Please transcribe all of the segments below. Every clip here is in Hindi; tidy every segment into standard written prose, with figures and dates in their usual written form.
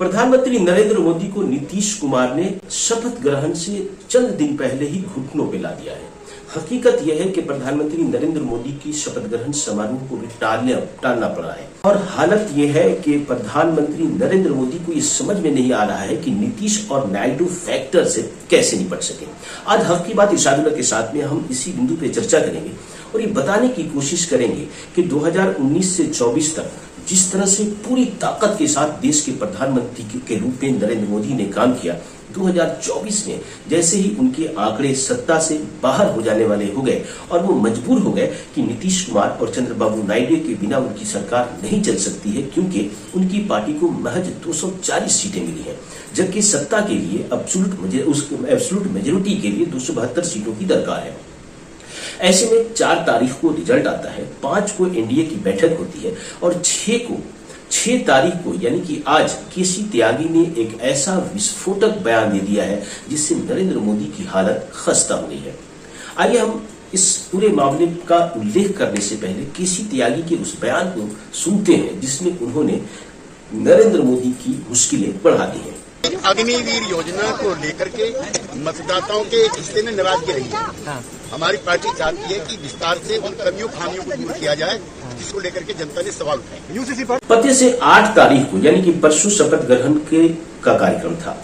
प्रधानमंत्री नरेंद्र मोदी को नीतीश कुमार ने शपथ ग्रहण से चंद दिन पहले ही घुटनों पे ला दिया है। हकीकत यह है कि प्रधानमंत्री नरेंद्र मोदी की शपथ ग्रहण समारोह को भी टालना पड़ा है और हालत यह है कि प्रधानमंत्री नरेंद्र मोदी को यह समझ में नहीं आ रहा है कि नीतीश और नायडू फैक्टर से कैसे निपट सके। आज हक की बात इरशादुल्लाह के साथ में हम इसी बिंदु पे चर्चा करेंगे और ये बताने की कोशिश करेंगे कि 2019 से 24 तक जिस तरह से पूरी ताकत के साथ देश के प्रधानमंत्री के रूप में नरेंद्र मोदी ने काम किया, 2024 में जैसे ही उनके आंकड़े सत्ता से बाहर हो जाने वाले हो गए और वो मजबूर हो गए कि नीतीश कुमार और चंद्रबाबू नायडू के बिना उनकी सरकार नहीं चल सकती है, क्योंकि उनकी पार्टी को महज 240 सीटें मिली हैं, जबकि सत्ता के लिए एब्सोल्यूट मेजोरिटी के लिए 272 सीटों की दरकार है। ऐसे में 4 तारीख को रिजल्ट आता है, 5 को एनडीए की बैठक होती है और 6 तारीख को यानी कि आज केसी त्यागी ने एक ऐसा विस्फोटक बयान दे दिया है जिससे नरेंद्र मोदी की हालत खस्ता हो गई है। आइए हम इस पूरे मामले का उल्लेख करने से पहले केसी त्यागी के उस बयान को सुनते हैं जिसमें उन्होंने नरेंद्र मोदी की मुश्किलें बढ़ा दी हैं। अग्निवीर योजना को लेकर के मतदाताओं के एक हिस्से में नाराजगी रही है। हमारी पार्टी चाहती है कि विस्तार से उन कमियों खामियों को दूर किया जाए जिसको लेकर के जनता ने सवाल उठाए। पते से 8 तारीख को यानी कि परसों शपथ ग्रहण का कार्यक्रम था,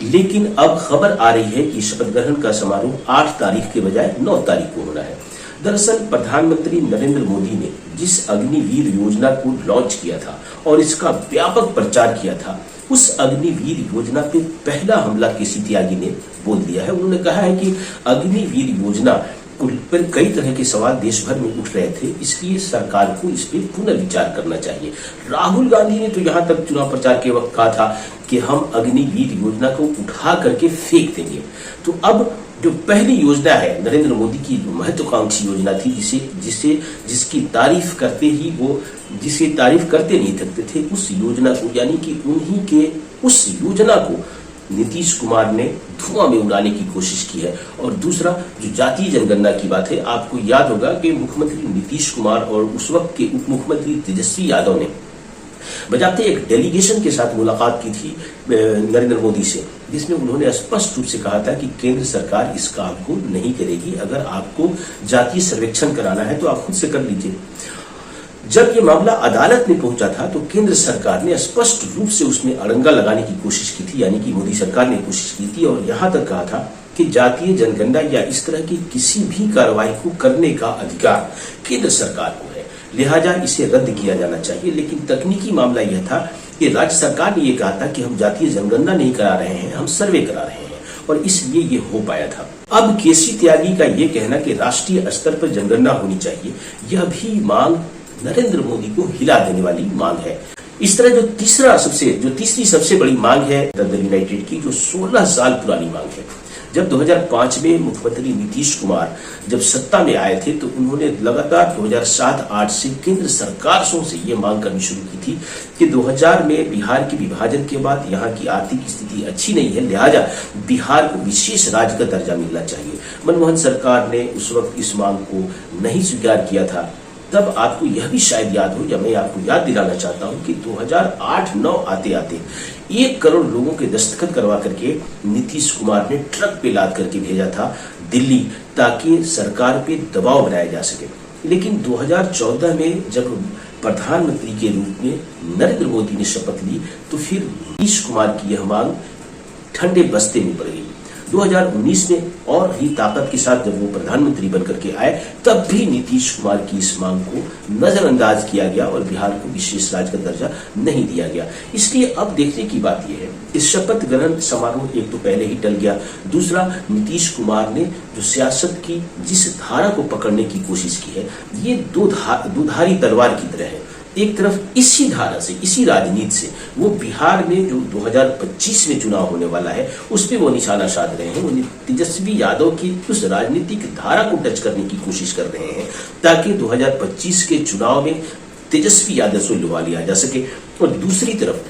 लेकिन अब खबर आ रही है कि शपथ ग्रहण का समारोह 8 तारीख के बजाय 9 तारीख को होना है। दरअसल प्रधानमंत्री नरेंद्र मोदी ने जिस अग्निवीर योजना को लॉन्च किया था और इसका व्यापक प्रचार किया था, उस अग्निवीर योजना पे पहला हमला केसी त्यागी ने बोल दिया है। उन्होंने कहा है कि अग्निवीर योजना पर कई तरह के सवाल देश भर में उठ रहे थे, इसलिए सरकार को इस पे पुनर्विचार करना चाहिए। राहुल गांधी ने तो यहाँ तक चुनाव प्रचार के वक्त कहा था कि हम अग्निवीर योजना को उठा करके फेंक देंगे। तो अब जो पहली योजना है नरेंद्र मोदी की, जो महत्वाकांक्षी योजना थी जिसकी तारीफ करते ही वो जिसे तारीफ करते नहीं थकते थे, उस योजना को यानी कि उन्हीं के उस योजना को नीतीश कुमार ने धुआं में उड़ाने की कोशिश की है। और दूसरा जो जातीय जनगणना की बात है, आपको याद होगा कि मुख्यमंत्री नीतीश कुमार और उस वक्त के उप मुख्यमंत्री तेजस्वी यादव ने बजाते एक डेलीगेशन के साथ मुलाकात की थी नरेंद्र मोदी से, जिसमें उन्होंने स्पष्ट रूप से कहा था कि केंद्र सरकार इस काम को नहीं करेगी, अगर आपको जातीय सर्वेक्षण कराना है तो आप खुद से कर लीजिए। जब ये मामला अदालत में पहुंचा था तो केंद्र सरकार ने स्पष्ट रूप से उसमें अड़ंगा लगाने की कोशिश की थी, यानी कि मोदी सरकार ने कोशिश की थी और यहां तक कहा था कि जातीय जनगणना या इस तरह की किसी भी कार्रवाई को करने का अधिकार केंद्र सरकार को है, लिहाजा इसे रद्द किया जाना चाहिए। लेकिन तकनीकी मामला यह था कि राज्य सरकार ने यह कहा था कि हम जातीय जनगणना नहीं करा रहे हैं, हम सर्वे करा रहे हैं, और इसलिए ये हो पाया था। अब केसी त्यागी का यह कहना कि राष्ट्रीय स्तर पर जनगणना होनी चाहिए, यह भी मांग नरेंद्र मोदी को हिला देने वाली मांग है। इस तरह जो तीसरी सबसे बड़ी मांग है दल यूनाइटेड की, जो 16 साल पुरानी मांग है। जब 2005 में मुख्यमंत्री नीतीश कुमार जब सत्ता में आए थे तो उन्होंने लगातार 2007-8 से केंद्र सरकार से ये मांग करनी शुरू की थी कि 2000 में बिहार के विभाजन के बाद यहाँ की आर्थिक स्थिति अच्छी नहीं है, लिहाजा बिहार को विशेष राज्य का दर्जा मिलना चाहिए। मनमोहन सरकार ने उस वक्त इस मांग को नहीं स्वीकार किया था। तब आपको यह भी शायद याद हो, या मैं आपको याद दिलाना चाहता हूं कि 2008-9 आते आते 1 करोड़ लोगों के दस्तखत करवा करके नीतीश कुमार ने ट्रक पे लाद करके भेजा था दिल्ली, ताकि सरकार पे दबाव बनाया जा सके। लेकिन 2014 में जब प्रधानमंत्री के रूप में नरेंद्र मोदी ने शपथ ली तो फिर नीतीश कुमार की यह मांग ठंडे बस्ते में पड़ गई। 2019 में और ही ताकत के साथ जब वो प्रधानमंत्री बनकर के आए, तब भी नीतीश कुमार की इस मांग को नजरअंदाज किया गया और बिहार को विशेष राज्य का दर्जा नहीं दिया गया। इसलिए अब देखने की बात यह है, इस शपथ ग्रहण समारोह एक तो पहले ही टल गया, दूसरा नीतीश कुमार ने जो सियासत की जिस धारा को पकड़ने की कोशिश की है, ये दुधारी तलवार की तरह है। एक तरफ इसी धारा से, इसी राजनीति से वो बिहार में जो 2025 में चुनाव होने वाला है उस पे वो निशाना साध रहे हैं। वो तेजस्वी यादव की उस राजनीतिक धारा को टच करने की कोशिश कर रहे हैं ताकि 2025 के चुनाव में तेजस्वी यादव से लुभा लिया जा सके। और दूसरी तरफ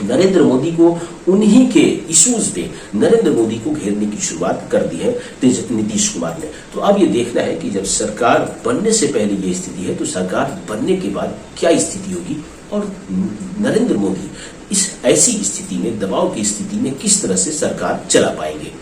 नरेंद्र मोदी को उन्हीं के इश्यूज पे नरेंद्र मोदी को घेरने की शुरुआत कर दी है नीतीश कुमार ने। तो अब ये देखना है कि जब सरकार बनने से पहले ये स्थिति है तो सरकार बनने के बाद क्या स्थिति होगी और नरेंद्र मोदी इस ऐसी स्थिति में, दबाव की स्थिति में किस तरह से सरकार चला पाएंगे।